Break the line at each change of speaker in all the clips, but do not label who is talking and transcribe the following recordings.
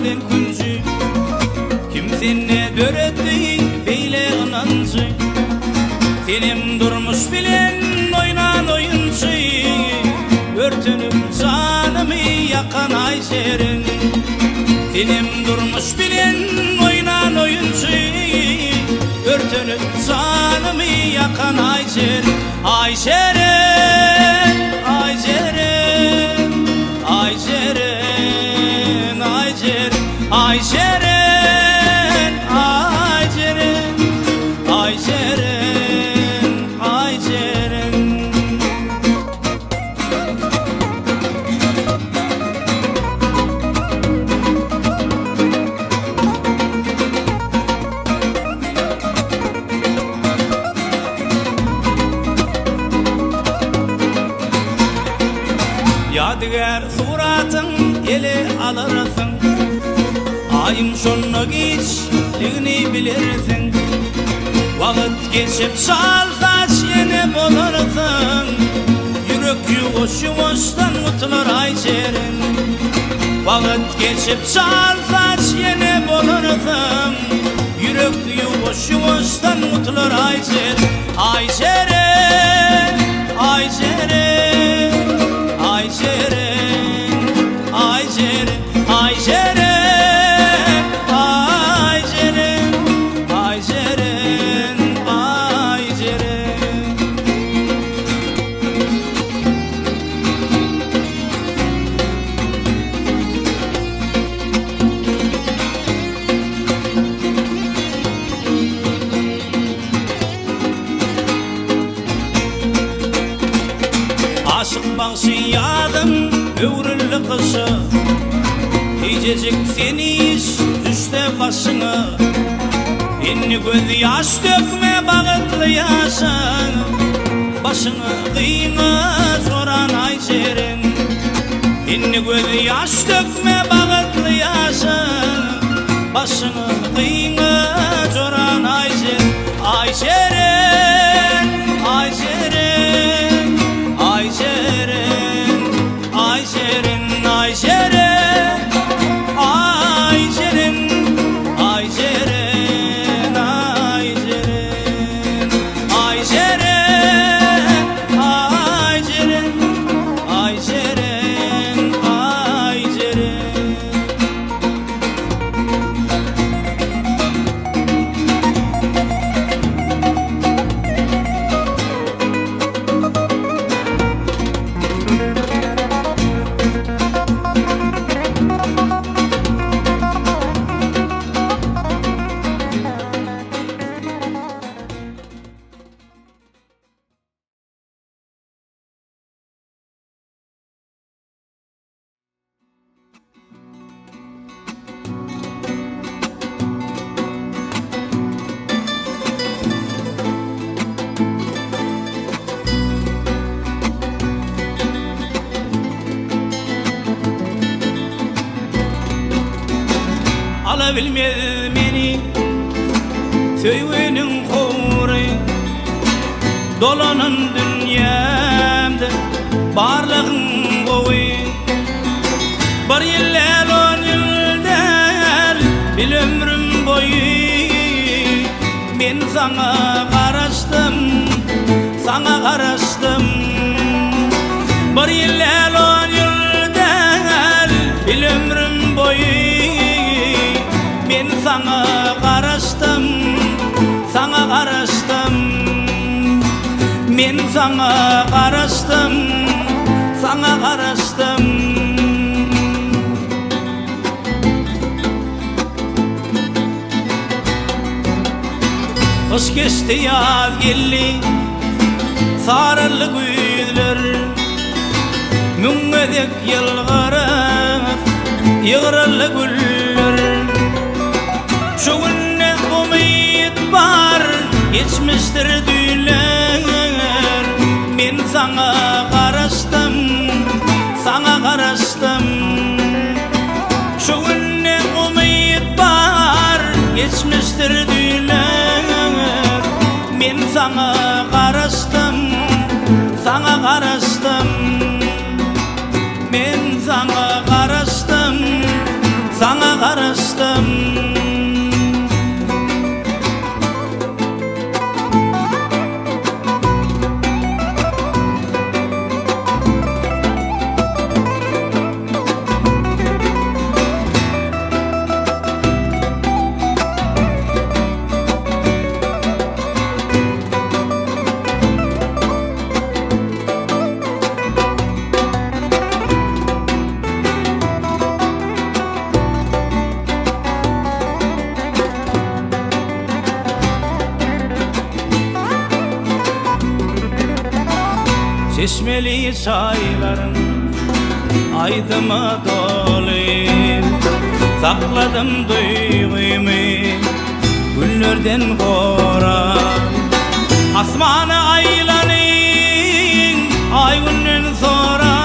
aden kuncu kimsene döretti beyle anancı senim durmuş bilen oynan oyuncu örtünüp canımı yakan Ayşerin senim durmuş bilen oynan oyuncu örtünüp canımı yakan Ayşerin Ayşerin Ayşerin Ayşerin Ayşerin Ayşerin Ayşerin Ayşerin Yadigar suratın ele alırsın ayım şonu geçliğini bilirsin Vakit geçip salsaç yine bulursun Yürek yuvuştan mutlar Ayşerin Vakit geçip salsaç yine bulursun Yürek yuvuştan mutlar Ayşerin Ayşerin Ayşerin Ayşerin Ayşerin Ayşerin Aşık bağışı yadım övrüllü kışı Yiyecek seni iş düşte başını İnni göz yaş dökme bağıtlı yaşın Başını kıyma soran Ayşerin İnni göz yaş dökme bağıtlı yaşın Başını kıyma soran Ayşerin Ayşerin Ayşerin Ayşerin Ayşerin Ayşerin Ayşerin Ayşerin Ayşerin Ayşerin Ayşerin Ayşerin Alabilmez meni söyvenin huri Dolanan dünyamda barlığın koy Bir yıllar 10 yıllar bir ömrüm boyu Ben sana karıştım Bir yıllar 10 yıllar bir ömrüm boyu Ben sana karıştım Men sana karıştım Kış geçti yaz geldi sarılı güller Müngedek yılgarıp yığırlı güller Şu günne umid var geçmiştir düğler Men sana karıştım Şu günne umid var geçmiştir düğler Men sana karıştım Men sana karıştım çeşmeli çaylarım aydıma dolu. Sakladım duygumu güllerden koran, asmanı aylanın ay günden sonra.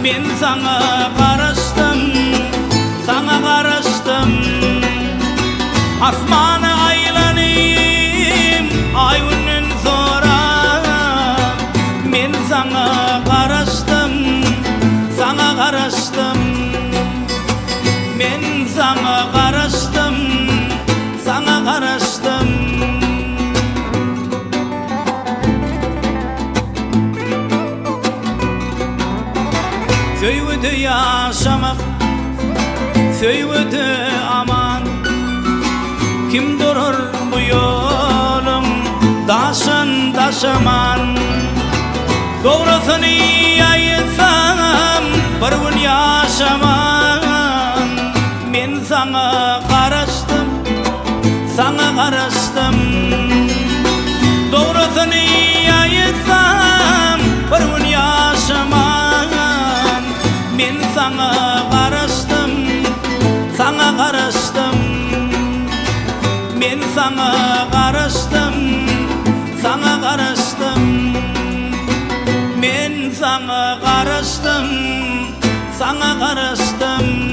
Men sana karıştım, sana karıştım. Asmanı aylanın ay günden sonra. Men sana karıştım, sana karıştım. Men sana karıştım, sana karıştım. Söğüdü yaşamak, söğüdü aman. Kim durur bu yolun daşın daşaman. Doğrusunu ayıtsam bir gün yaşaman. Men sana karıştım, sana karıştım. Doğrusunu ayıtsam bir gün yaşaman. Men sana karıştım, sana karıştım. Men sana karıştım, sana karıştım. Men sana karıştım, sana karıştım.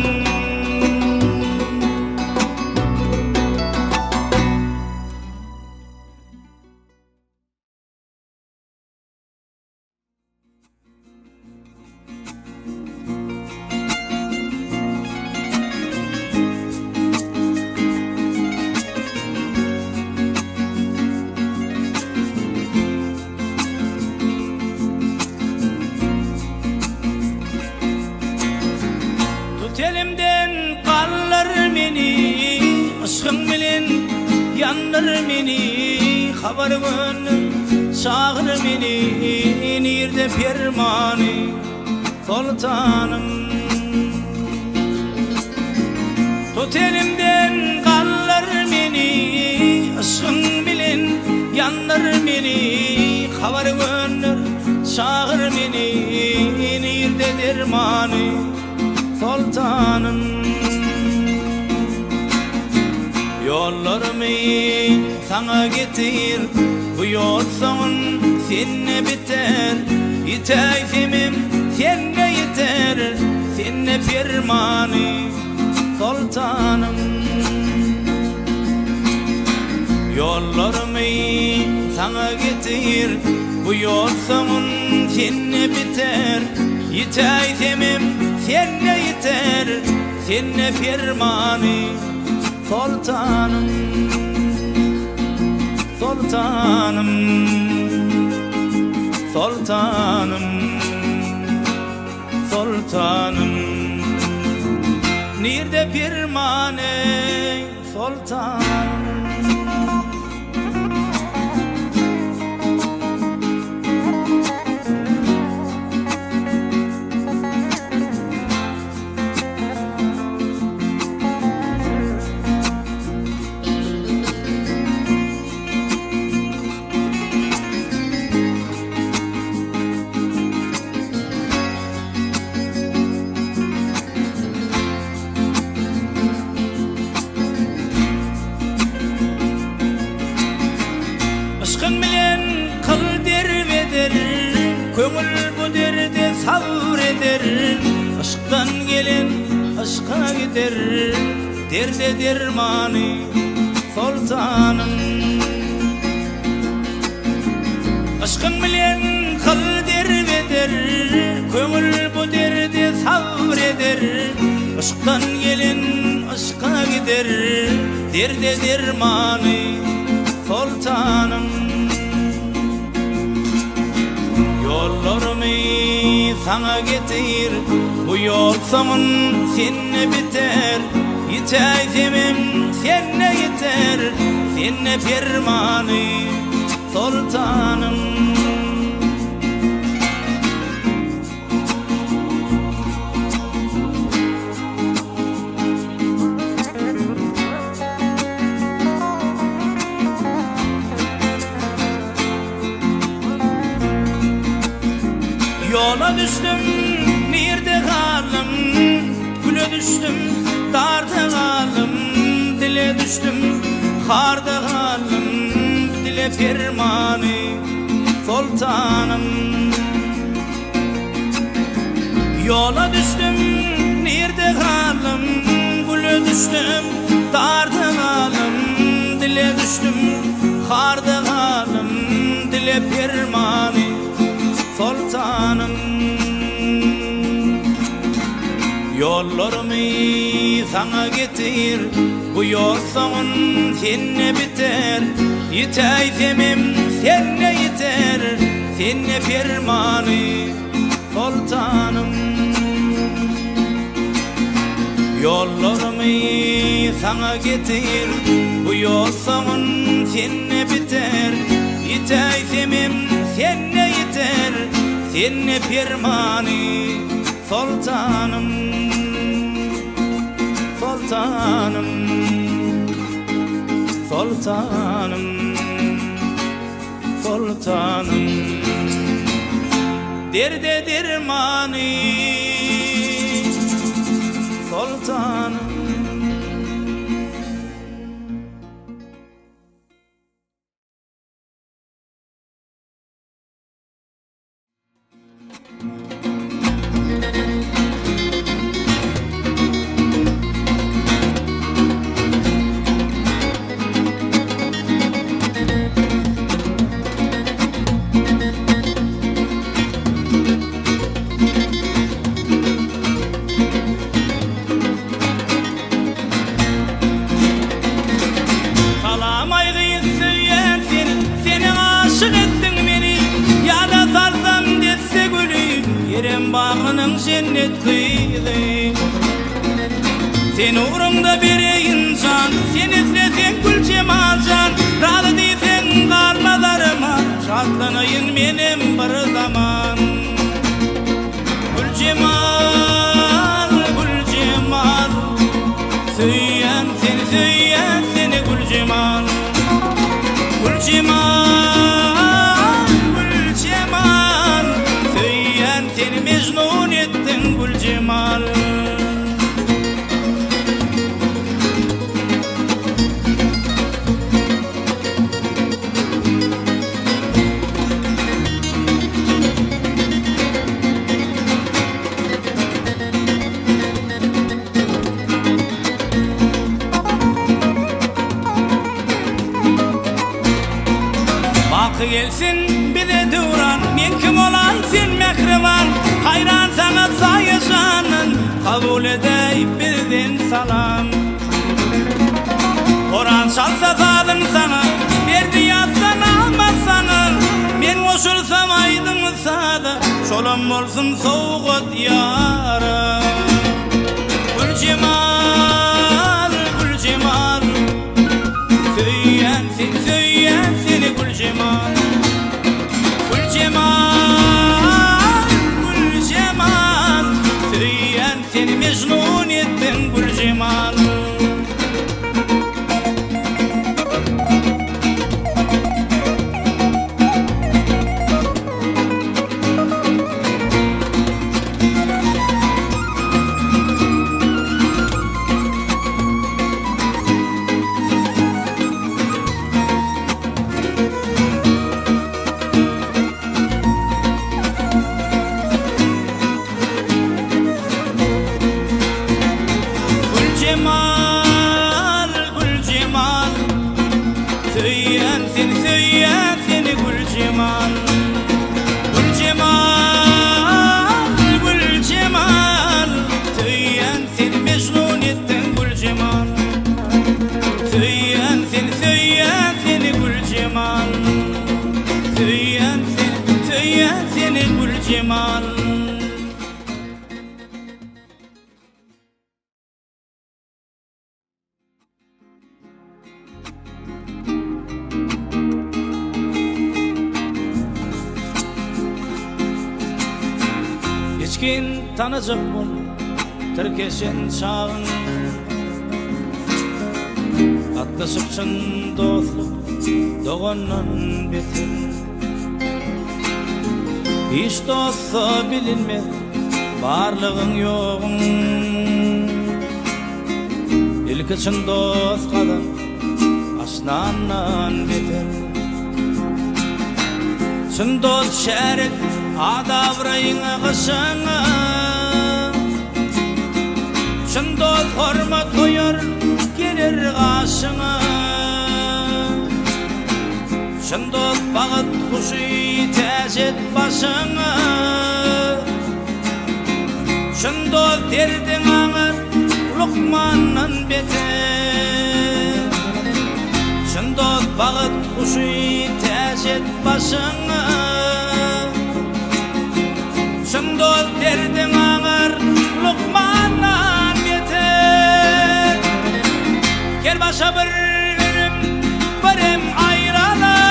Elimden kallar meni, aşkın bilen yandır meni. Haber gönlüm çağır meni, nirde permani sultanım. Tut elimden kallar meni, aşkın bilen yandır meni. Haber gönlüm çağır meni, nirde dermani sultanım. Yollarımı sana getir, bu yol sonun seninle biter. Yiteysimim seninle yeter, seninle firmani sultanım. Yollarımı sana getir, bu yol sonun seninle biter. Yiteysimim seninle yeter, seninle firmani sultanım. Sultanım, sultanım, sultanım. Nirde firmani sultanım. Aşkın bilen kıl derveder, köngül bu derde sabreder. Aşktan gelen aşka gider, derde dermani sultanım. Aşkın bilen kıl derveder, köngül bu derde sabreder. Aşktan gelen aşka gider, derde dermani sultanım. Yollarımı sana getir, bu yol sonun seninle biter. Yiteysimim seninle yeter, seninle firmani sultanım. Yola düştüm nerede kaldım, güle düştüm darda kaldım, dile düştüm harda kaldım, dile permani sultanım. Yola düştüm nerede kaldım, güle düştüm darda kaldım, dile düştüm harda kaldım, dile permani sultanım. Yollarımı sana getir, bu yol son seninle biter. Yiteysem seninle yeter, seninle fermanı sultanım. Yollarımı sana getir, bu yol son seninle biter. Yiteysem seninle yeter, seninle fermanı sultanım. Sultanım, sultanım, sultanım, derde dermanı sultanım. Bağının cennet kıydı, sen uğrumda bireyin can, sen izlesen gül cemal can. Razı değilsen kalmalarıma, şartlanayın benim bir zaman. Gül cemal, gül cemal, söyleyen seni gül cemal. Gül cemal, gül cemal, söyleyen seni mecnun ettin gül cemal. Bakı gelsin bir de duran, men kim olan sen mehriban. Hayran sana sayışanın, kabul edeyip birden salam. Kur'an çalsa zalim sana, verdi yazsan almazsanın. Men koşulsam aydın sada, şolam olsun soğuk yarım. Gül cemal, gül cemal, söyleyen seni gül cemal. Gül cemal, gül cemal, söyleyen seni mecnun ettin gül cemal. Cemal, gül cemal, söyleyen seni gül cemal. Gül cemal, gül cemal, söyleyen seni mecnun ettin gül cemal. Söyleyen seni gül cemal. Söyleyen seni gül cemal. Geçkin tanıcak bol, Türkeşen çağın. Atlaşıpçın dostluk, doğandan beter. Hiç dostu bilinmez barlığın yoğun. İlk için dost kadar aşnandan beter. Çın dost şerik adavrayın kışını. Çın dost hormat koyar gelir kaşını. Çın dost bağıt kuşu teşet başını. Çın dost derdin ağır Lokman'ın beter. Çın dost bağıt kuşu teşet başını. Çın dost derdin ağır Lokman'ın beter. Gel başa bir ürüm barem ayralar.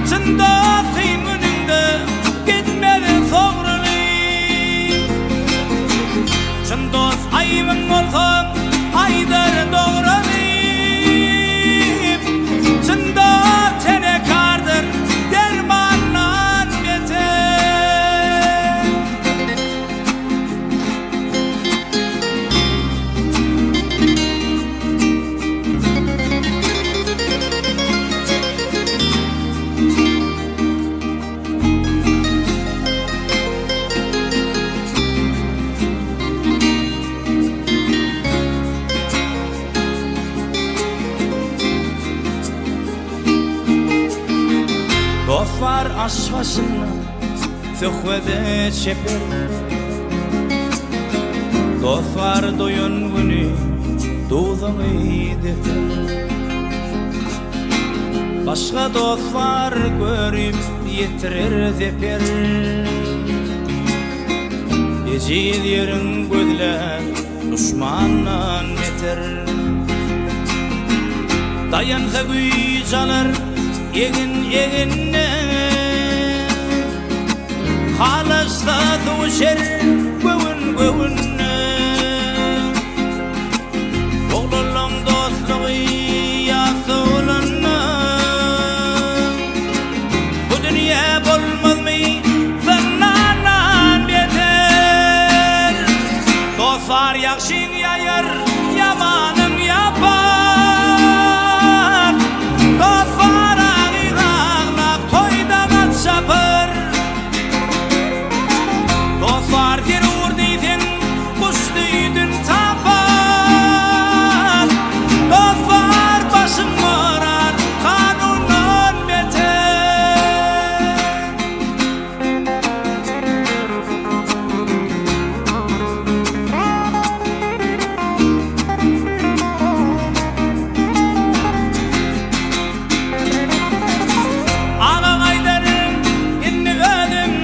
Çın dost kıyımınında gitmedi soğrunu. Çın dost ayıbın olsan aydır doğranı. Çın dost tene kardır dermandan beter. Dost var aş başını söhvede çeper. Dost var doyun günü doğduğunu defer. Başka dost var görüp yetirir zeper. Ecil yerin gözler düşmandan beter. Dayansa güç alır Egin Halasta duşer Göğün Oğlum dostluğu yası olanı. Bu dünya bulmaz mı Zırnanan beter. Dostlar yakşın yayır Yamanın yapar. Dostlar dostlar terör deydin, kuş deydin tapar. Dostlar başım morar, kanundan beter. Ağa kaydarım, inni ödüm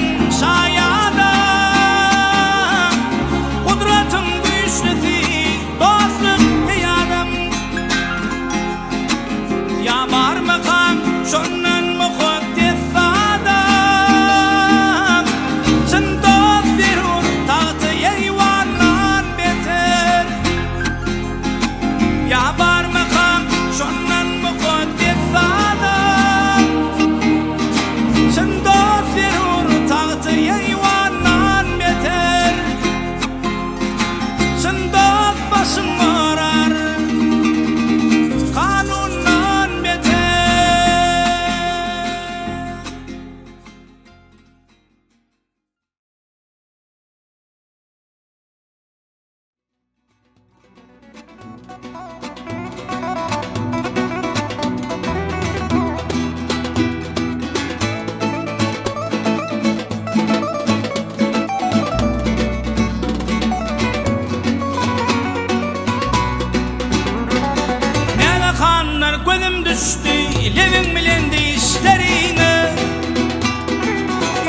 şayada. Kudratın güçlüsü, dostluk diyadım. Ya var mı kan, şundan mukaddes adam. Çın dost verur, tahtı eyvandan beter. Ya var mı kan, şundan mukaddes adam. Çın dost verur, tahtı eyvandan beter. Çın dost başım morar, kanundan beter. Nega kanlar gözüm düştü, levin bilen işlerine.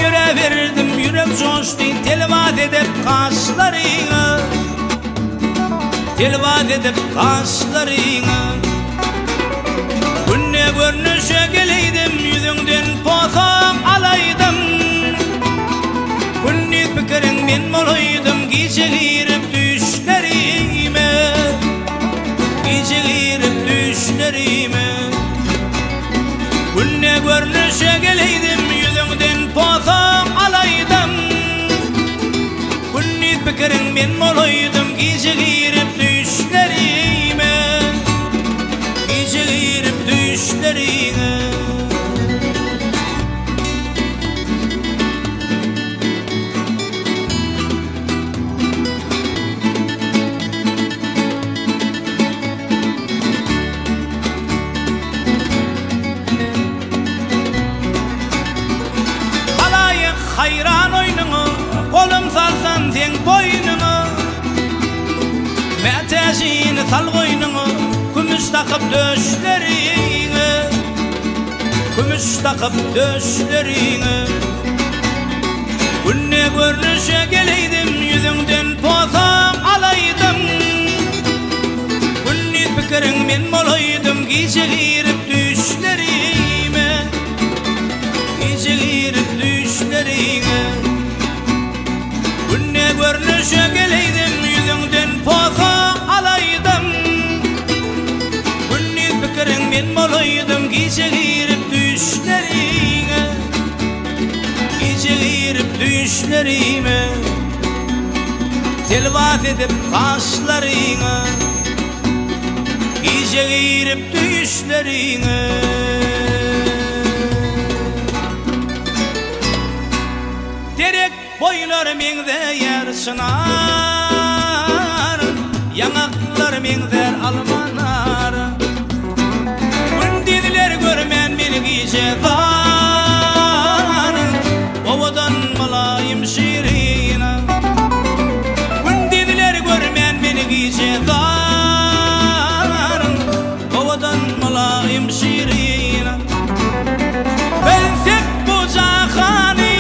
Yüreverdim, yürek coştu, telvat edip kaşlarına. Telvat edip kaşlarına. Günne görünüşe geleydim, yüzünden pozam alaydım. Günne fikirin men molaydım, gece girip düşlerime. Gece girip düşlerime. Günne görünüşe geleydim, yüzünden pikirin men moloydum gece girip düşlerime, gece girip düşlerine. Hayran oynunu, kolum salsan sen boynunu, meteşini sal koynunu, gümüş takıp döşlerine, gümüş takıp döşlerine. Günne görünüşe geleydim, yüzünden pozam alaydım. Günni pikirin men moloydum, gece girip düşlerime, gece girip düşlerine. Günne görünüşe geleydim, yüzünden poza alaydım. Günni pikirin men moloydum, gece girip düşlerine, gece girip düşlerime. Telvaz edip kaşlarına, gece girip düşlerine. Derek boylar mengde yer sınar, yanaklar mengder almanar. Gündizler görmen beni gece var, ovadan malayım şirina. Gündizler görmen beni gece var, ovadan malayım şirina. Ben sek bu cahani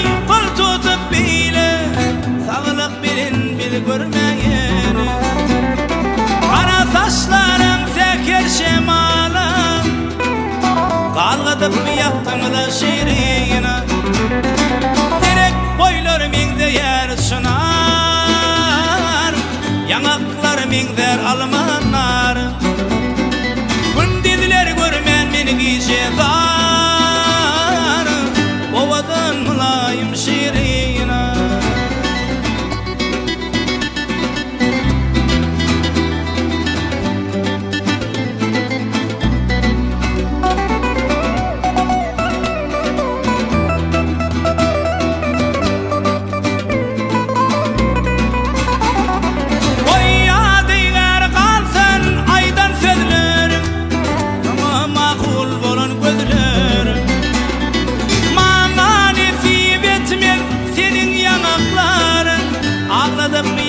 görmeyeni, kara saçlarım seker şemalam, kalgıdıp yaktımla şirine. Derek boylar mengde yer sınar, yanaklar mengder almanar. Gündizler görmen beni gece var, ovadan mulayım şirine.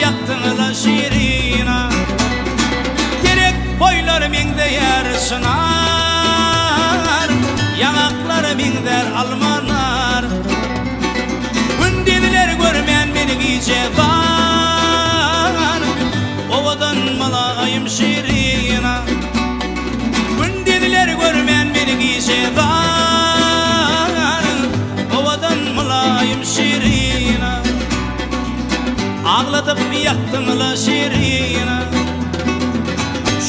Yaktığına şirina. Derek boylar mengde yer sınar, yanaklar mengder almanar. Gündizler görmen beni gece var, ovadan malayım şirina. Gündizler görmen beni gece var, ovadan malayım şirina. Ağlatıp yaktımla şirina,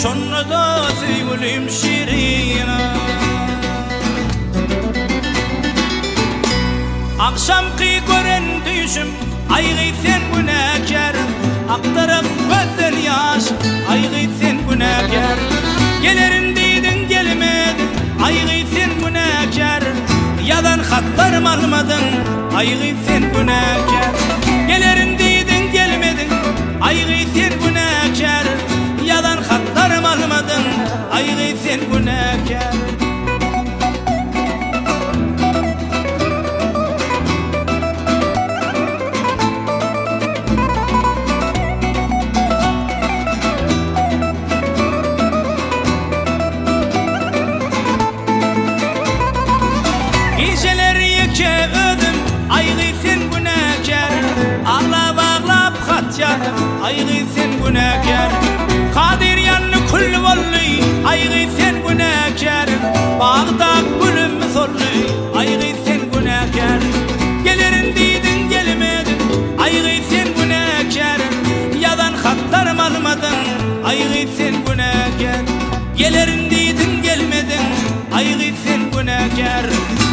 şonu da sevgilim şirina. Akşamki gören düşüm, aygı sen günahkar. Aktarıp gözler yaş, aygı sen günahkar. Gelirin deydin gelmedin, aygı sen günahkar. Yalan hatlarım almadın, aygı sen günahkar. Gelirin deydin gelmedin, aygı sen günahkar. Yalan hatlarım almadın, aygı sen günahkar. Geceleri yeke ödüm, aygı sen günahkar. Ağlap ağlap hat yazdım, aygı sen günahkar. Kadir yanını kul volluy, aygı sen günahkar. Bağda gülüm solluy, aygı sen günahkar. Gelirin deydin gelmedin, aygı sen günahkar. Yalan hatlarım almadın, aygı sen günahkar. Gelirin deydin gelmedin, aygı sen günahkar.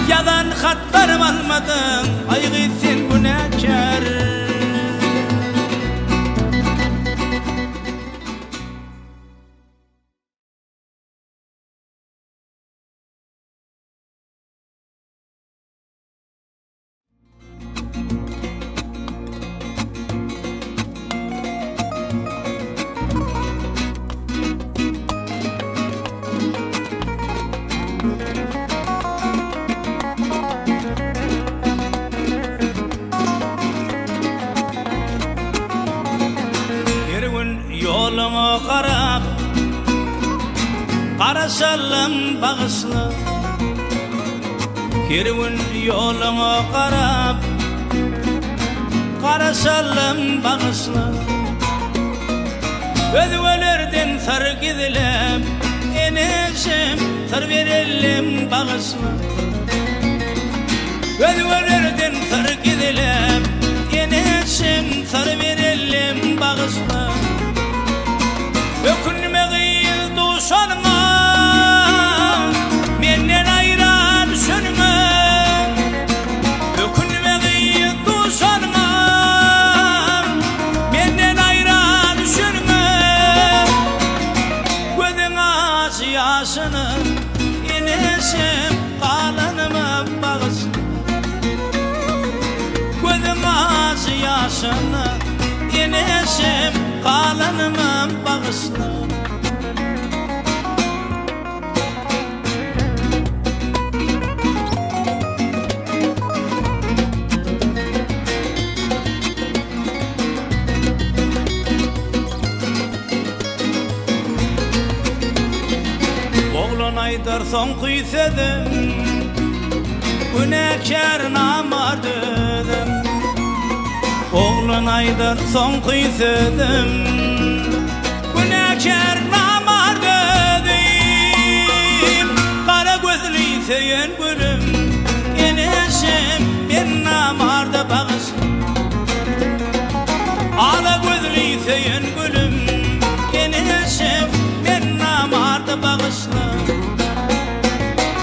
Yalan hatlarım almadın, aygı sen günahkar. Karaşalım bağışla Kirvin yoluna qarab Karaşalım bağışla Özgölerden sar gidilem Enişim sar verelim bağışla Özgölerden sar gidilem Enişim sar verelim bağışla Ökünmeği duşanma Menden ayran düşönme Ökünmeği duşanma Menden ayran düşönme Gözün ağız yaşını Enişim kalanıma bağışla Gözün ağız yaşını Enişim kalanıma bağışla Oğlan aydar son kuysedim Günekar namar dedim Oğlan aydar son kuysedim Günekar namar dedim Kara gözlü seyen gülüm Enişim ben namarda bağışla Ala gözlü seyen gülüm Enişim ben namarda bağışla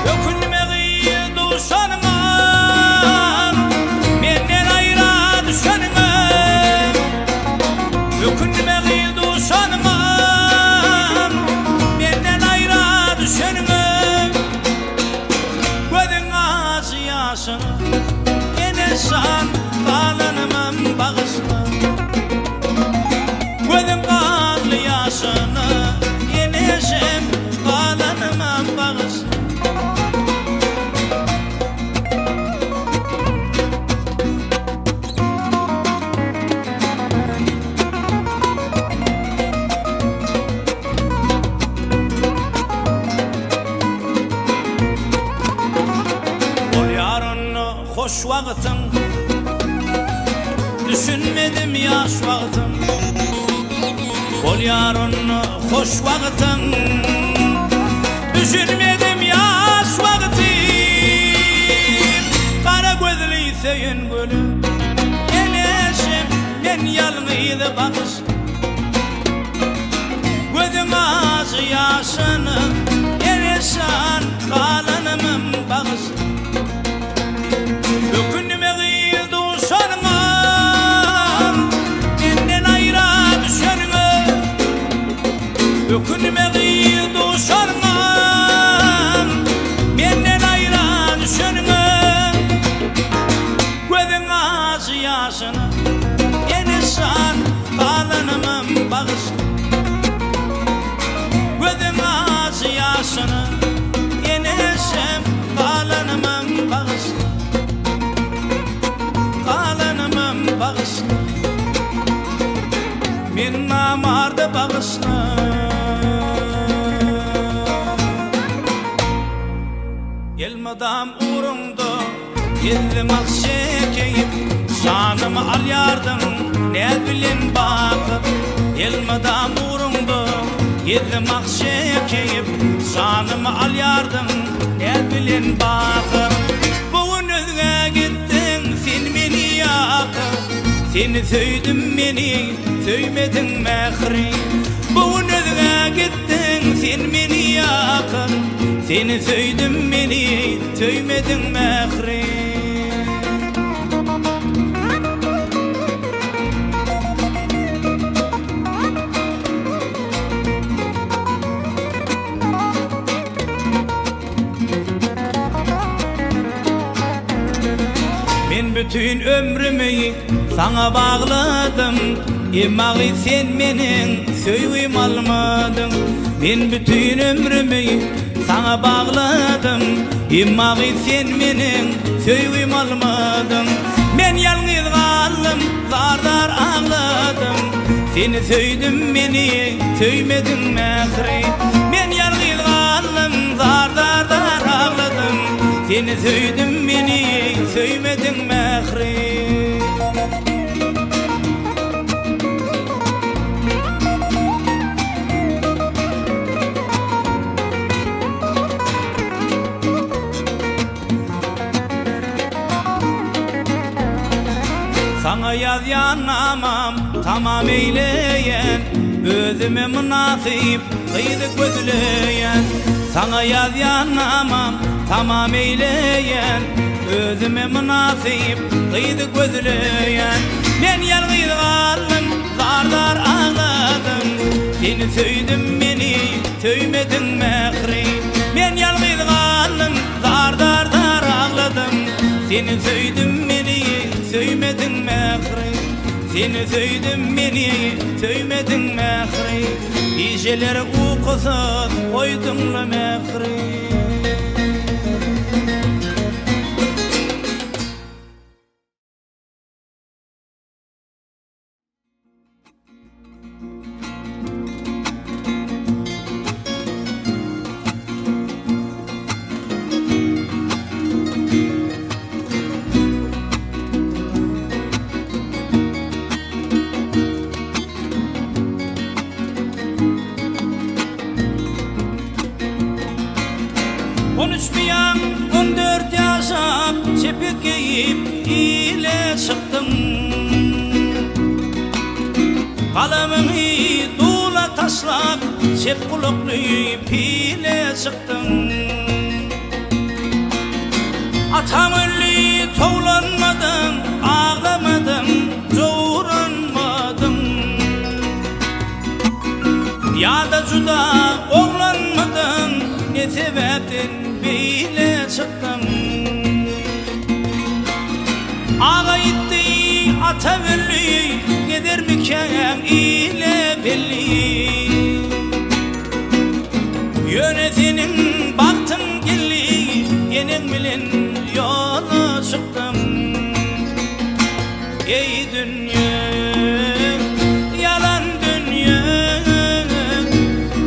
Ökünmeği duşanma Menden ayra düşönme Ökünmeği duşanma Menden ayra düşönme Gözün ağzı yaşını Enişan kalanımam bağışla Gözün ağzı yaşını Enişim kalanımam bağışla Hoş vaktim Düşünmedim yaş vaktim Ol yarın hoş vaktim Düşünmedim yaş vaktim Kara gözlü seyin gülüm Enişim ben yalnıydı bakış Gözüm ağzı yaşını Enişan kalanımın bakış Ökünmeği duşanma Menden ayra düşönme Ökünmeği duşanma Menden ayra düşönme Gözün ağzı yaşını Enişan kalanımın bağışla Gözün ağzı yaşını Enişim kalanımın bağışla Bağışla Men namarda bağışla Elmadam uğrunda Ellim akşekeyip Canımı al yardım Ne bilin bakıp Elmadam uğrunda Ellim akşekeyip Canımı al yardım Ne bilin bakıp Bugün özüne gittin Sen beni yakıp Seni söyledim beni, söylemedin mehri Bugün özüne gittin, sen beni yakın Seni söyledim beni, söylemedin mehri Ben bütün ömrümü sana bağladım Emağı sen menin söyüm almadın Ben bütün ömrümü sana bağladım Emağı sen menin söyüm almadın Ben yalnız kaldım, zar ağladım Seni söyledim beni, söylemedin mehri Ben yalnız kaldım Seni söydüm beni söymedin mehri. Sana yaz yanamam tamam eyleyen, özüme münasip kıydı gözleyen. Sana yaz yanamam tamam eyleyen, özüme münasip kıydı gözleyen. Ben yalnız kaldım, zar ağladım, seni söydüm beni söymedin mehri. Ben yalnız kaldım, zar ağladım, seni söydüm beni söymedin mehri. Seni söydüm beni söymedin mehri. Geceler uykusuz koydum la mehri. Konuşmayan 14 yaşap çepik giyip ile çıktım. Kalemimi dula taşlap çep kulaklayıp ile çıktım. Atam öldü toğlanmadım, ağlamadım, çoğuranmadım. Ya da juda oğlanmadım, ne sebepten bile çıktım. Ağa gitti ata öldü, gider miken ile belli. Yönetinin baktım gelli, yenin bilen yola çıktım. Ey dünya, yalan dünya,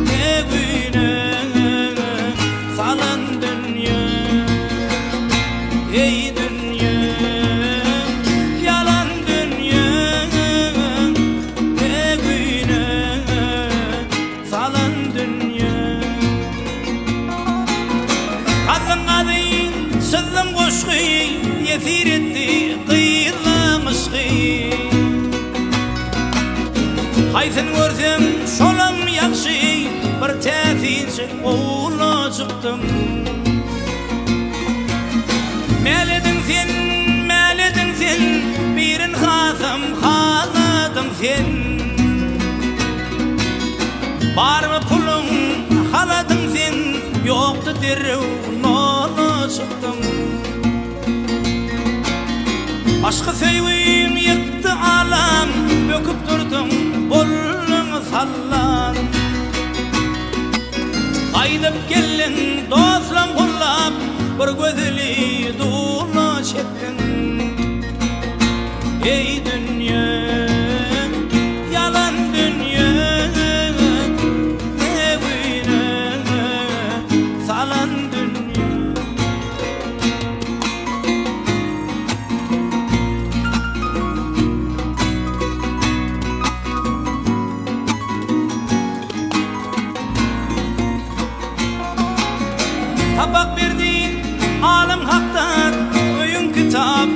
ne günah salan dünya. Ey dünya, yalan dünya, ne günah salan dünya. Kadın kadın sızım koşku yesir etti kıyılamış kıyı. Haysın görsem şolam yakşı bir tefince oğula çıktım. Meledin sen birin hasım haladın sen. Var mı pulun haladın sen, yoktu dirrev nola çıktım. Aşkı sevim yıktı alam, böküp durdum bollunu sallan. Kaydıp gelin dostlam kullap, bir gözeli dula çettin. Ey dünya, yalan dünya, ne günah salan dünya. Tabak verdin alım haktan, öyün kitap,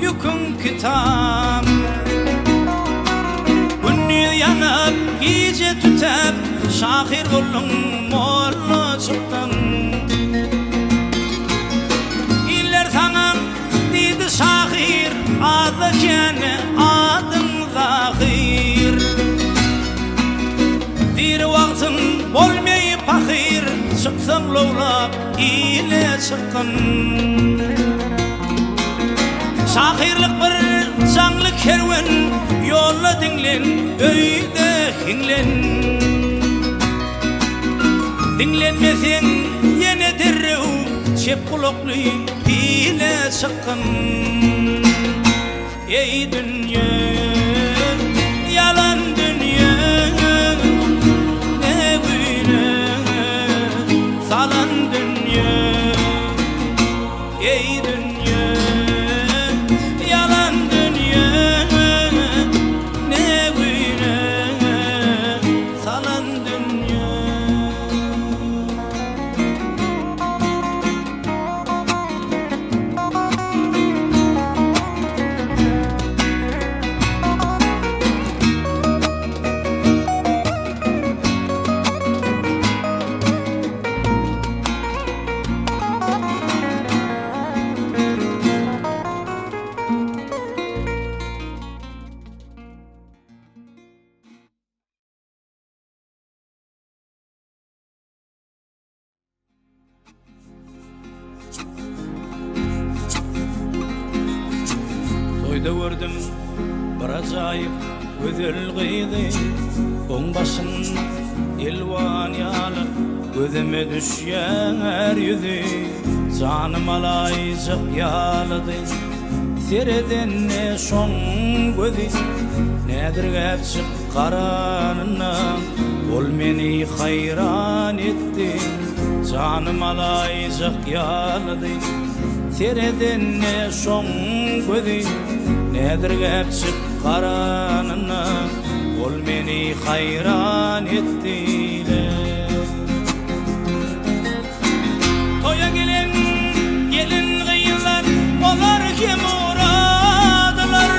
yükün kitap. Günü yanıp, gece tütep, şahir oldum, molla çıktım. İller sana dedi şahir, adı kene, adın zahir. Bir vaktin bolmayıp ahir, çıksam lovlap ile çıkkın. Şahirlik bir canlı kerven, yolla dinlen, öyde hinlen. Dinlenmesen yine dirrev, çep kulaklı ile çıkkın. Ey dünya, yalan dünya, ne günah salan dünya. ey dünya, yalan dünya, ne güne salan dünya. Toyda gördüm bir acayip güzel kıydı, on başın elvan yalı gözüme düşer yüzü, canım alaycık yalıdı sereden ne şon gözü, nedir gerçek karanına ol meni hayran etti, canım alaycık yalıdı sereden ne şon gözü, nedir gerçek karanına ol meni hayran ettiler. Toya gelin kıyılar, onlar kim uğradılar,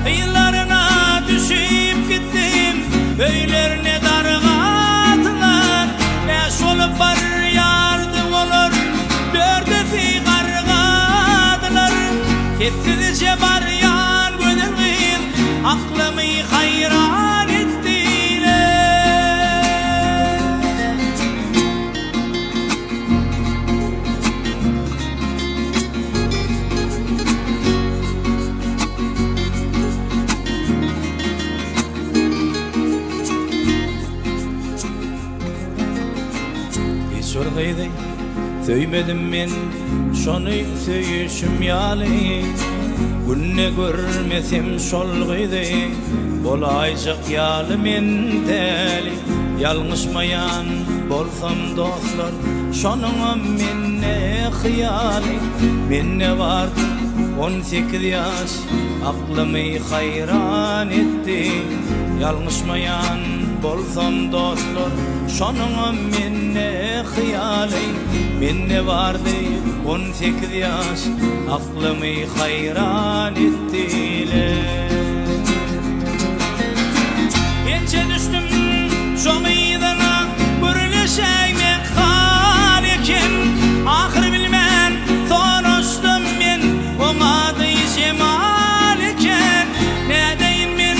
kıyılarına düşüp gittim, öylerine dargadılar, beş olup var yardım olur, dördesi kargadılar, sessizce var yan gönlüm, aklımı hayran ettiler. Bir sorgıydı, söylemedim ben, şonu söyüşüm yalı. Günne görmesem solgıydı, bolaycık yalı men deli. Yalnızmayan bolsam dostlar, şonun minne hıyali. Minne vardı 18 yaş, aklımı hayran etti. Yalnızmayan bolsam dostlar, şonun minne hıyali. Minne vardı 18 yaş, aklımı hayran ettiler. Ence düştüm şu meydana, bürleşeyme hal eken, ahır bilmen soruştum ben, ona da cemal eken. Ne deyin ben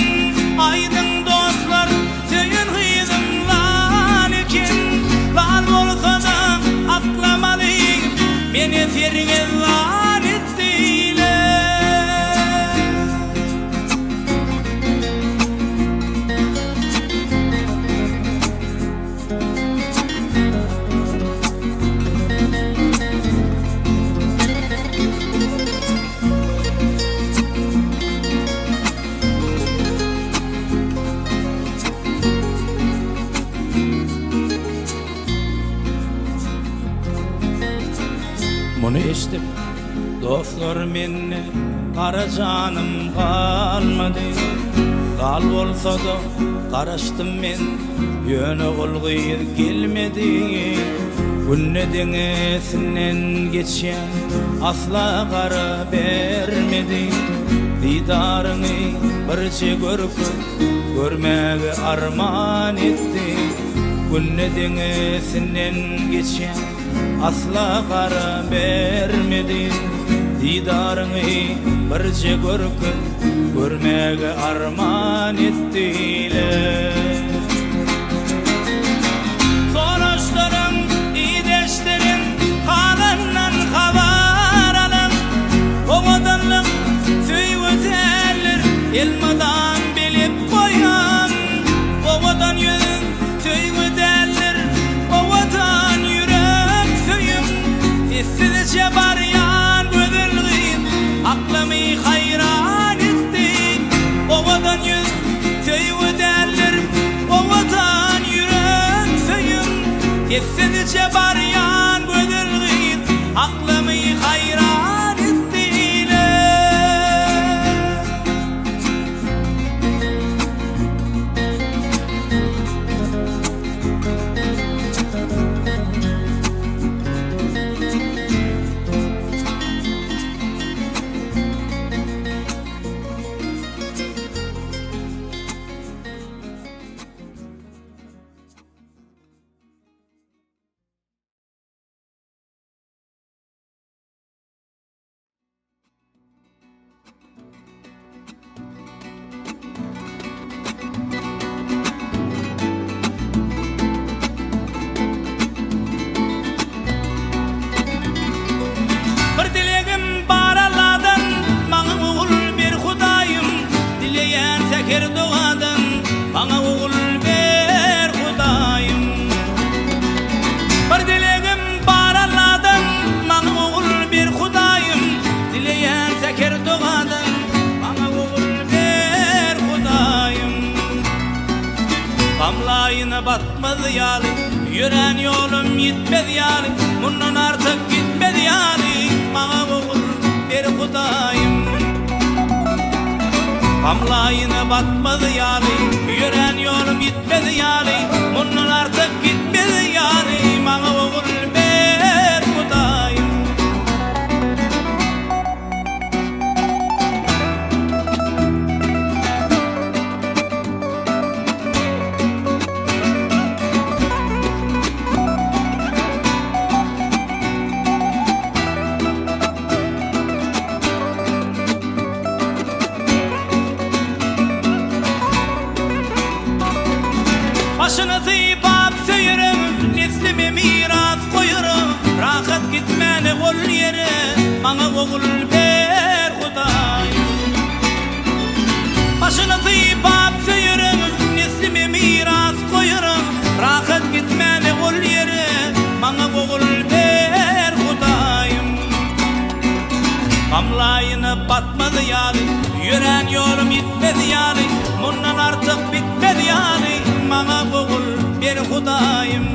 aydın dostlar, söyün hıydım lan eken, lan olsa da atlamalıyım, beni ferge lan ettiler. Bunu içtim, dostlar minne kara canım kalmadı. Kal olsa da karıştım men, yönü olguyur gelmedi. Günne denesinden geçen asla kara vermedi. Didarını birce görüp görmeye arman etti. Günne denesinden geçen asla kara vermedin. Didarını birce görüp görmeye arman ettiler. Soruşturun iyileştirin, halandan haber alın. O kadarlık söyletirler, elmadan bilip koyan. O vatan yüzün söyletirler, o vatan yürek söyüm. Sessizce var yan gözülgün, aklımı hayran ettik. O vatan yüz söyletirler, o vatan yürek söyüm. Sessizce var yan gözülgün, aklımı hayran batmadı yali. Yüren yolum yitmedi yali. Bundan artık gitmedi yali. Bana oğul bir Hudayım. Pamlayına batmadı yali. Yüren yolum yitmedi yali. Bundan artık gitmedi yali. Bana oğul bir Hudayım. Başını zibap söyürüm, neslime miras koyurum. Rahat gitmeni ol yere, bana oğul ver Hudayım. Başını zibap söyürüm, neslime miras koyurum. Rahat gitmeni ol yere, bana oğul ver Hudayım. Kamlayını batmadı yali, yüren yolum gitmedi yali. Bundan artık bitmedi yali. Bana oğul bir Hudayım.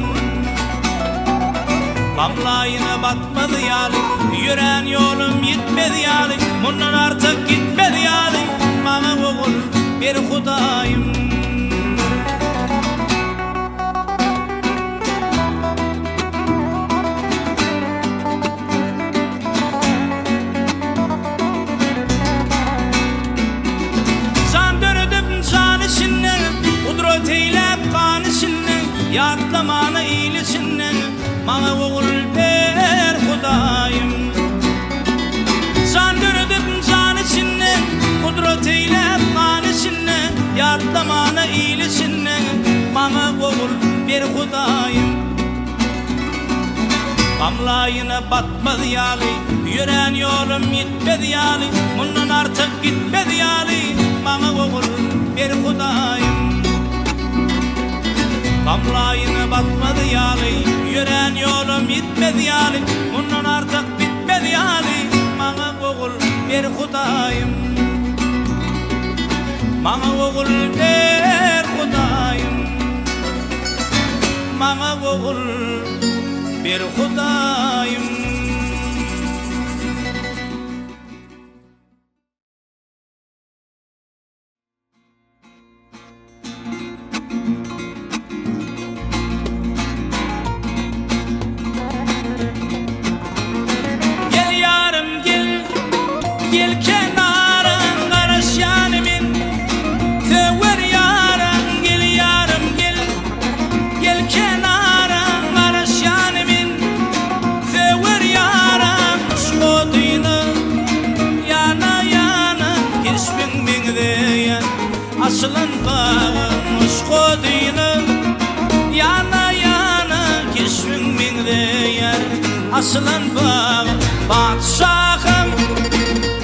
Kamlayına batmadı yali. Yüren yolum gitmedi yali. Bundan artık gitmedi yali. Bana oğul bir Hudayım. Can dördüm can işinden, kudret eylep kan işinden, yatlamana iyilişinden, bana oğul ver Hudayım. Can dördüm can işinden, kudret eylep kan işinden, yatlamana iyilişinden, bana oğul ver Hudayım. Kamlayına batmadı yali, yüren yolum gitmedi yali. Bundan artık gitmedi yali, bana oğul bir Hudayım. Kamlayına batmadı yali, yüren yolum gitmedi yali. Bundan artık bitmedi yali, bana oğul bir Hudayım. Bana oğul bir Hudayım. Bana oğul bir Hudayım. Gel yarım gel, gel kenarın karış yanımın. Sever yarım gel yarım gel, gel kenarın karış yanımın. Sever yarım şkoduyunu, yana yana geçmin beni diyen. Asılın bağım şkoduyunu, yana yana geçmin beni diyen. Asılın bağım padişahım,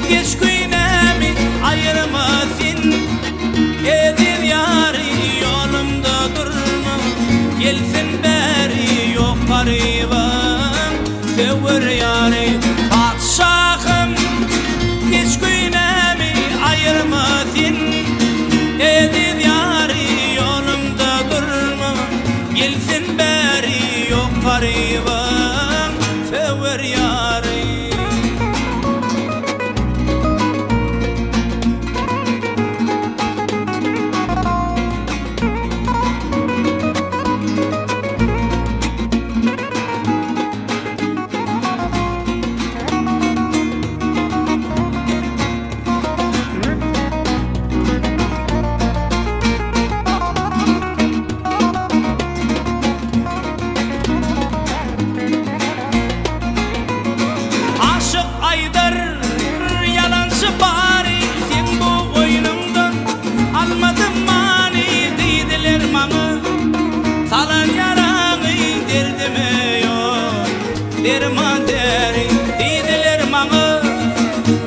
geç güynemi ayırmasın. Edil yarı yolumda durma, gelsin beri yok garibim. Sever yarı padişahım, geç güynemi ayırmasın. Edil yarı yolumda durma, gelsin beri yok garibim. Sever yarı. derman deri dediler bana,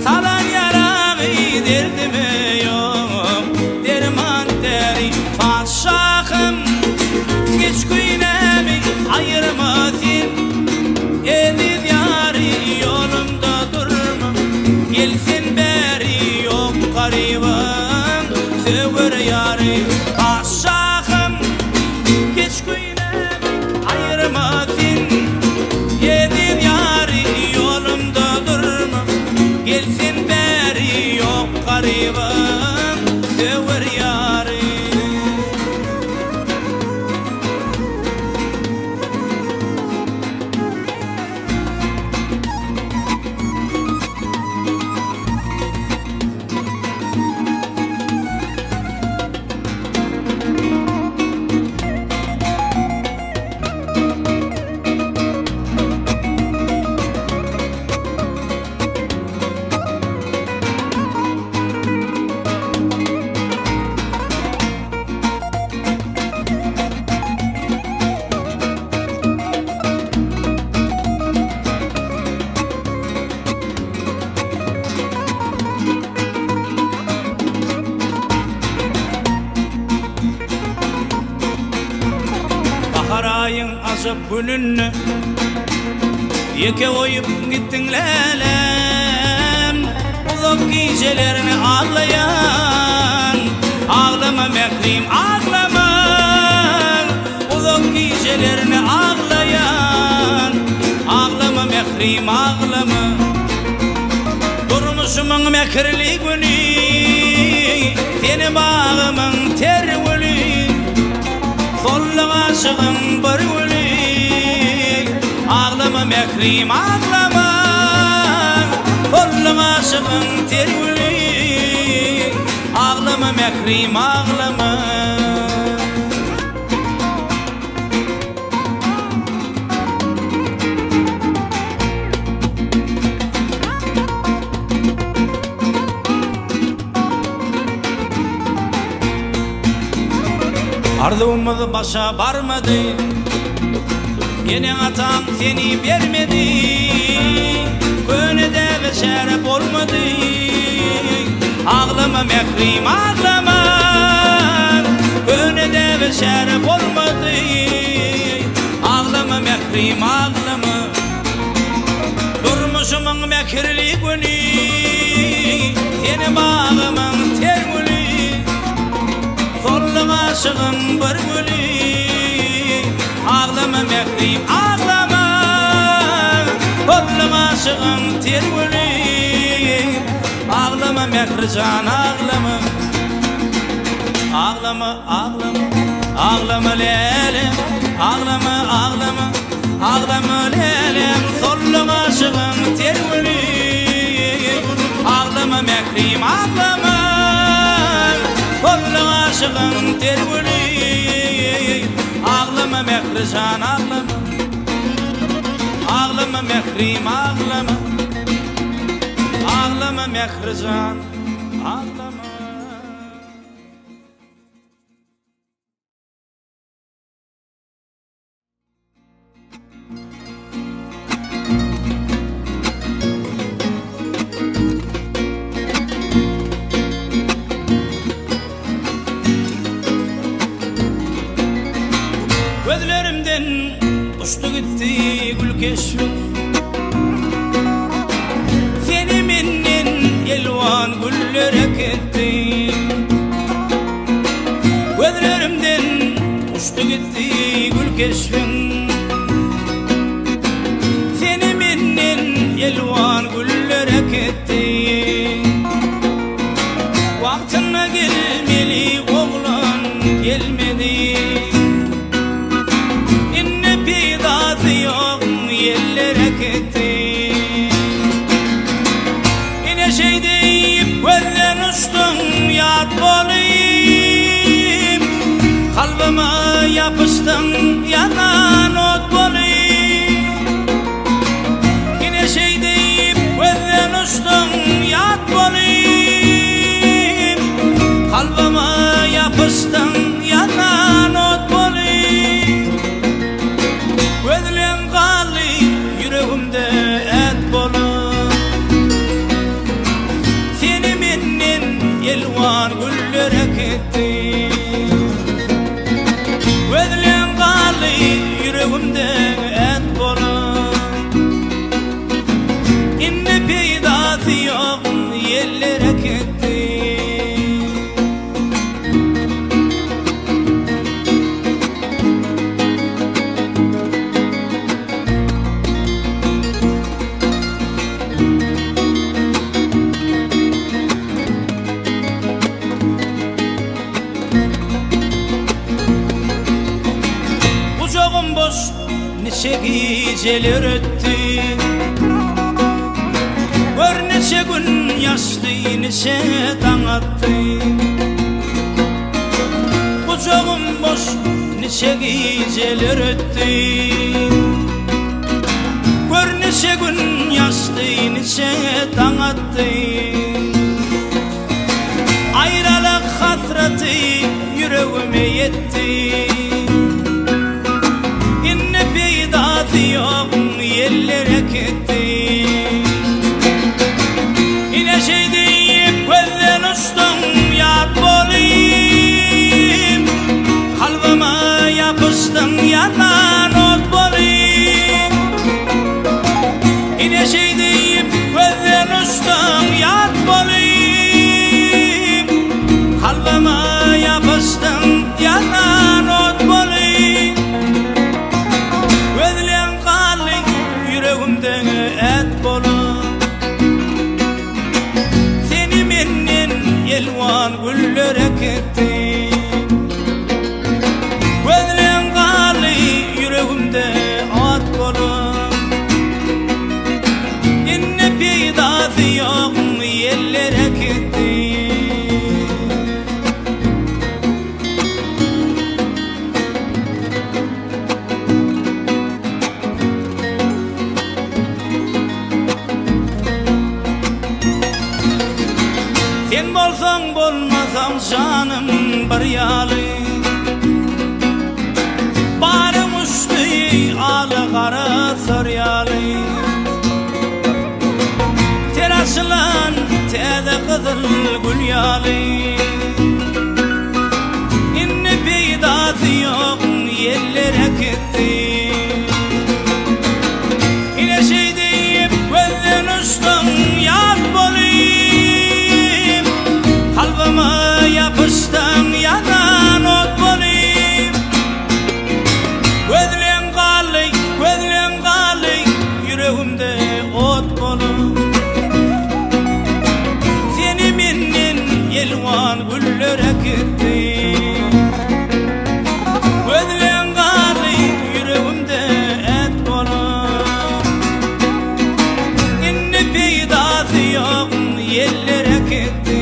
salan yaramı derdime yok. Derman deri padişahım, geç güynemi ayırmasın. Edil yarı yolumda durma, gelsin beri yok garibim. Sever yarı padişahım, geç güynemi yaşayıp gününü yeke oyup gittin lelem. Uzak gecelerini ağlayan, ağlama mehrim ağlama. Uzak gecelerini ağlayan, ağlama mehrim ağlama. Durmuşumun mekirli günü, seni bağımın tervülü, sollu aşığın bir gülü. Ağlama mehrim ağlama, sollu aşığın tervülü. Ağlama mehrim ağlama. Arzumuz başa varmadı, yine atan seni vermedi. Gönlüde ve şeref olmadı. Ağlama mehrim ağlama, gönlüde ve şeref olmadı. Ağlama mehrim ağlama. Durmuşumun mekirli günü, seni bağımın tergülü, sollu aşığın bir gülü. Ağlama mehrim ağlama, sollu aşığın tergülü. Ağlama mehrican ağlama. Ağlama ağlama, ağlama lelem. Ağlama ağlama, ağlama lelem. Sollu aşığın tergülü. Ağlama mehrim ağlama, sollu aşığın tergülü. Ağlama mehrican ağlama. Ağlama mehrim ağlama. Ağlama mehrican ağlama. Gözlerimden uçtu gitti gül keşfim, seni minnen yelvan güller etti. Gözlerimden uçtu gitti gül keşfim, seni minnen yelvan güller etti. Vaktine gelmeli oğlan gelmedi. Yok yerlere gitti. Yine şey deyip gözden uçtum, yat olayım. Kalbime yapıştım, yanan ot olayım. Yine şey deyip gözden uçtum, yat olayım. Kalbime yapıştım, yanan ot olayım. Yüreğimde et bolu, seni minnen yelvan güller etti. Gözlerim kalı yüreğimde et bolu, inne peydası yok yerlere gitti. Nice geceler öttü, gör neçe gün yaşlı, neçe tan attı. Kucağım boş, neçe geceler öttü, gör neçe gün yaşlı, neçe tan attı. Ayrılık hasreti yüreğime yetti. Yok yerlere gitti. Yine şey deyip gözden uçtum, yat olayım. Kalbime yapıştım, yanan ot Yine şey deyip gözden uçtum yat bolayım, kalbime yapıştım yanan ot bolayım. Gözlen kalın yüreğimde et bolum, seni menden yelvan güller ekettim. Gözlen kalın yüreğimde at bolum, yine peydası yok yerlere gitti. Sen bolsan bolmasam canım bir yalı, barım uçtu alı kara saryalı. Açılan tede kızıl gül yalı, inne peydası yok yerlere gitti. Yine şey deyip gözden uçtum yat bolayım, kalbime yapıştım yanan ot bolayım. Gözlen kalın yüreğimde ot bolum, yelvan güllere gitti. Gözlen kalın yüreğimde et bolum, inne peydası yok yerlere gitti.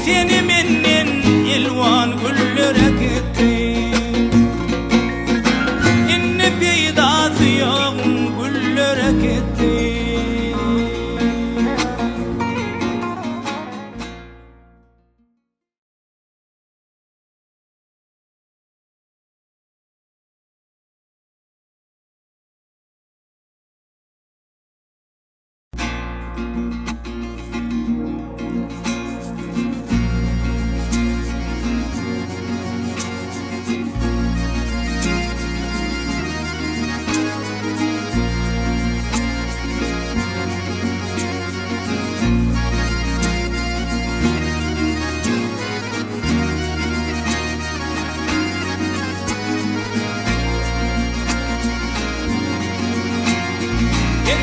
Seni menden yelvan güllere gitti, inne peydası yok güllere gitti.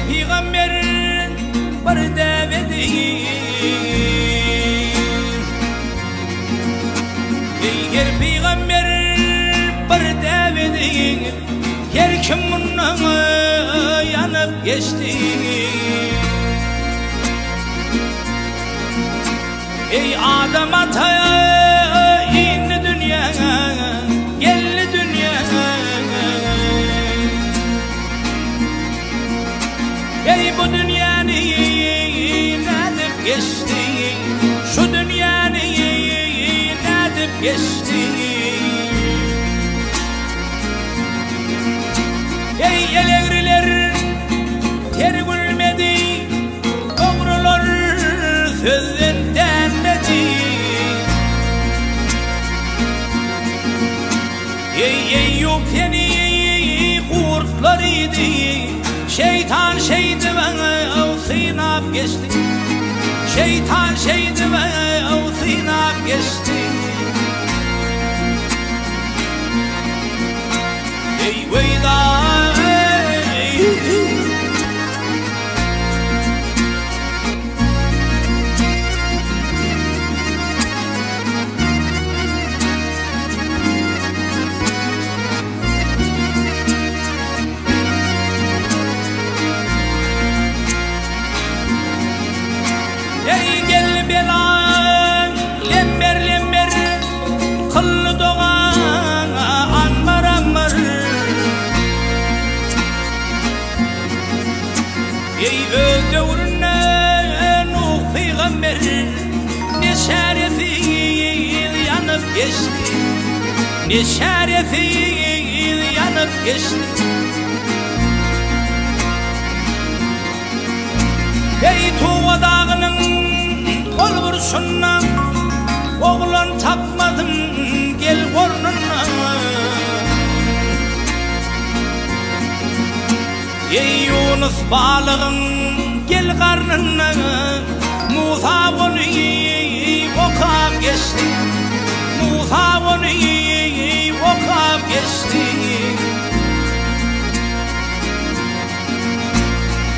Peygamber bir devedeyim, ey peygamber bir devedeyim, her kim bundan yanıp geçti. Ey Adem ataya indi dünyaya, geldi dünyaya. Ey bu dünyanı nedip geçti, şu dünyanı nedip geçti. Ey elegriler ter gülmedi, doğrular sözden denmedi. Ey yok seni kurtlar idi, şeytan şeydi ve avsinap geçti. Şeytan şeydi ve avsinap geçti. Ey veyda ey gel belan lember lember kıllı doğan anmar anmar. Ey öldürünen Nuh peygamber ne şerefi yanıp geçti, ne şerefi yanıp geçti. Ey Tuva dağının ol vursundan oğlan tapmadım gel kornuna. Ey Yunus balığın gel karnına, Musa onu okap geçti, Musa onu okap geçti.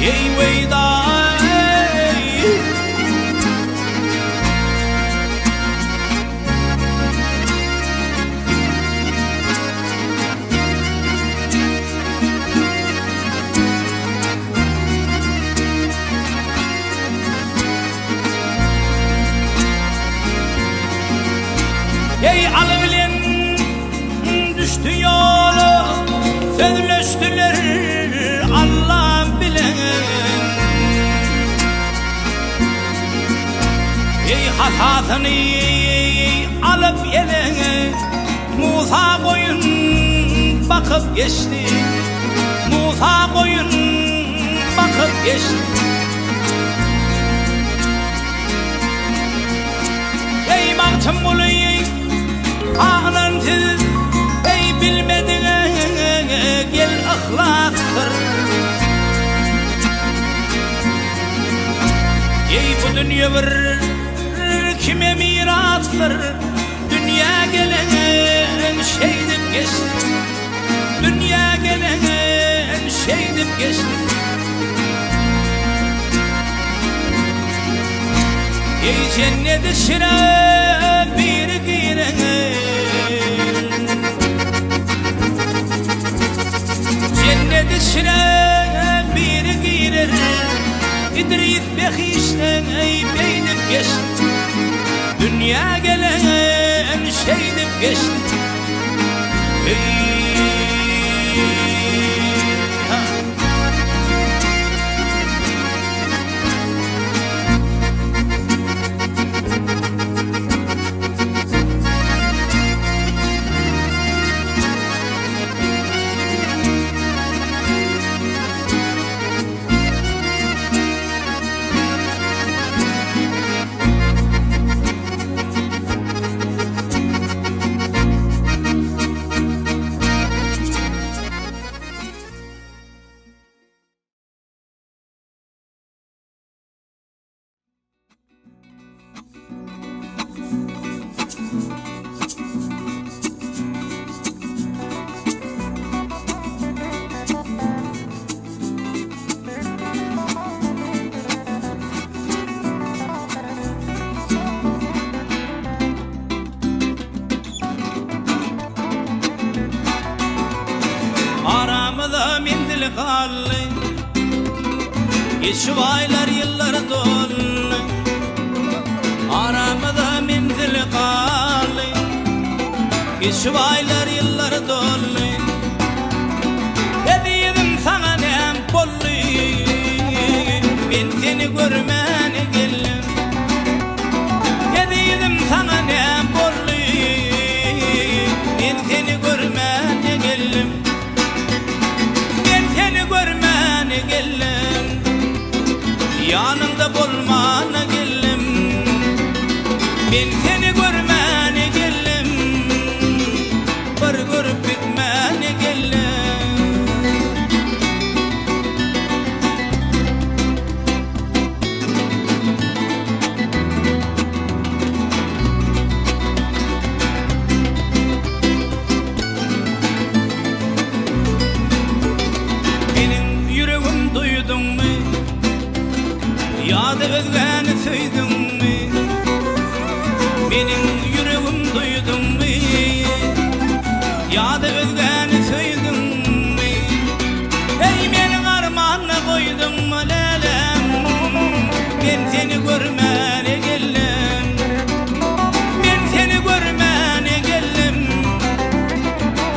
Ey veyda ey alıbilen düştü yolu, sözleştiler Allah bilen. Ey hatasını alıp yele, Musa koyun bakıp geçti, Musa koyun bakıp geçti. Ey baktım oluyor ağlansız, ey bilmedin gel ahlaktır. Ey bu dünya bir kime mirastır, dünya gelen şeydip geçti, dünya gelen şeydip geçti. Ey cennet işine bir giren, cennet işine bir girer, İdris Bekiş'ten ey beynip geçti, dünya gelen şeydip geçti. Ey aramıza mendil kallı, geçip aylar yıllar doldu. Aramıza mendil kallı, geçip aylar yıllar doldu. Dedim sana ne bollu, ben seni görmene geldim. Dedim sana ne bollu, ben seni görmene geldim. Görmene geldim, yanında bulmana geldim. Ben seni görmene geldim, bir görüp bitmene geldim. Duydun mu? Ya da özgeni söydün mü? Benim yüreğim duydun mu? Ya da özgeni söydün mü? Ey benim armağanına koydun mu lelem? Ben seni görmene geldim, ben seni görmene geldim,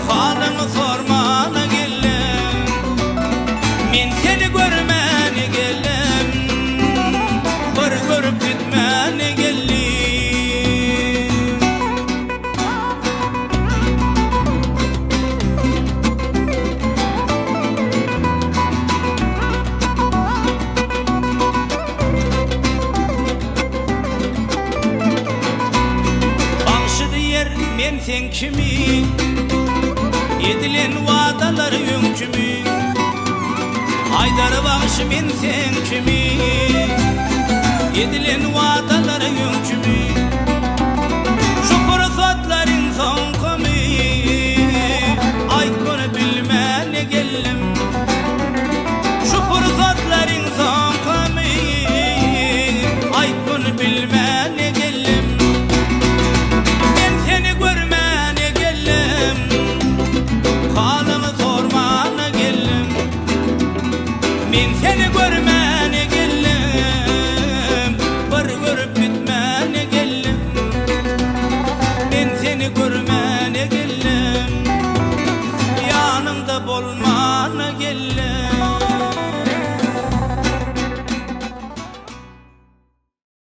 halını sormana geldim. Ben seni görmene geldim, bir görüp gitmene geldim. Bağışıdı yer men sen kimi, edilen vaadaları yünkümü. Aydar bağışı men sen kimi Edilen vadaları yünkümü Şu fırsatların son komi Ayt bunu bilme ne gellim Şu fırsatların son komi Ayt bunu bilme ne gellim Ben seni görme ne gellim Halımı sorma ne gellim Ben seni